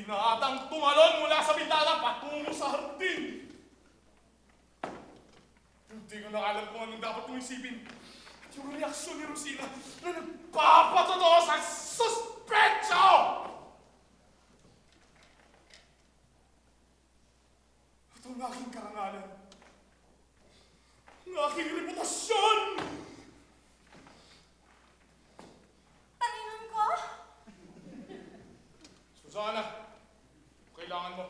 na atang tumalon mula sa bintana patungo sa hardin. Hindi ko na alam kung anong dapat kong isipin. At yung reaksyon ni Rosina na nagpapatotoo sa suspecho! Ito ang aking karangalan. Ang aking reputasyon! Panginoon ko? Susana, kailangan mo.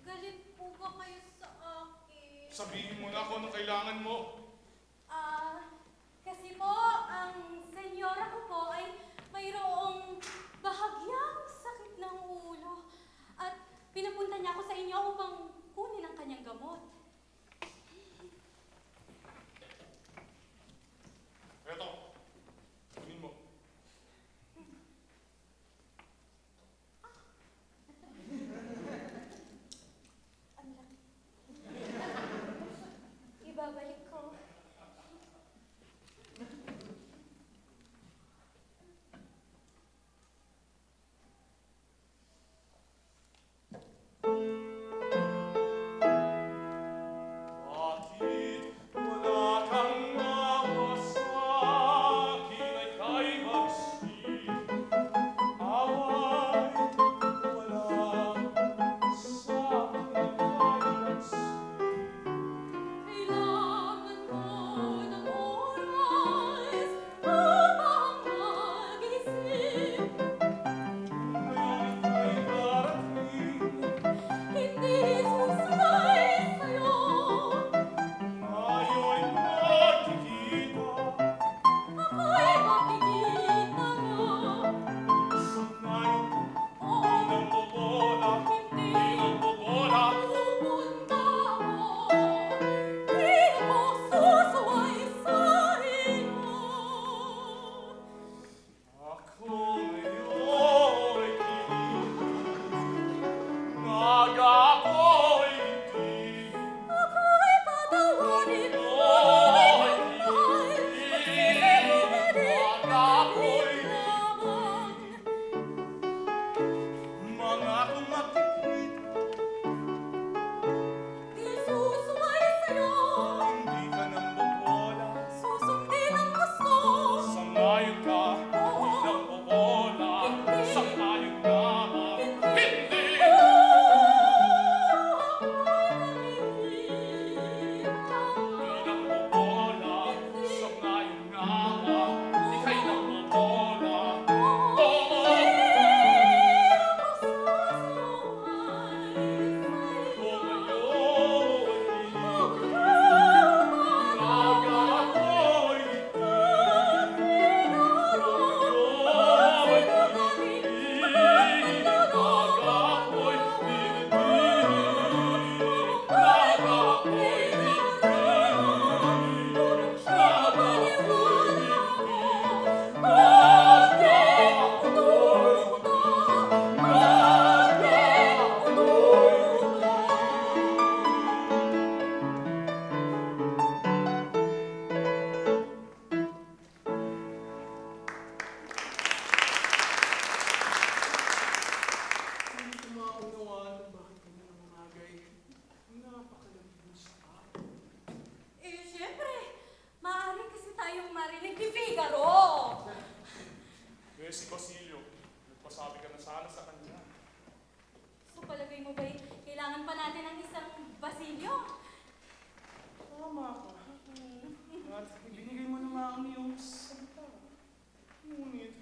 Galit po ba kayo sa akin? Sabihin mo na kung ano kailangan mo. Kasi po, ang senyora ko po ay mayroong bahagyang sakit ng ulo. At pinapunta niya ako sa inyo upang kunin ang kanyang gamot. Eto, kunin mo. Ang laki. Ibabalik ko. Bakit wala kang awa sa akin ay kay magsik? Away wala sa akin ay kay magsik. Kailangan ko ng oras upang magising. Ngayon ika'y darating, Hindi susay sa'yo. tayo'y magkikita. Ako'y makikita mo. Ngayon, Oo, di nang bobola, hindi di nang bobola. pupunta mo. Di ako susuway sa iyo. Ako ngayon ay kilig, ako'y itig. Ako'y tatawarin mo. Mahal, magsisinungaling Ako'y lamang. mga kung makikita, Di susuway sa'yo. hindi ka nang bobola. Susundin ang gusto. Sangayon ka, di nang bobola. Sangayon lamang, hindi! Di nang bobola, sangayon lamang, ika'y nang bobola. Oo! Hindi ko maunawaan kung bakit kami namamagay. Napakalambing sa akin. Siyempre, maaari kasi tayong marinig ni Figaro. Si Basilio, nagpasabi ka na sana sa kanya. So palagay mo ba, kailangan pa natin ng isang Basilio? Tama ka. At ibinigay mo na nga ang iyong salita. Ngunit,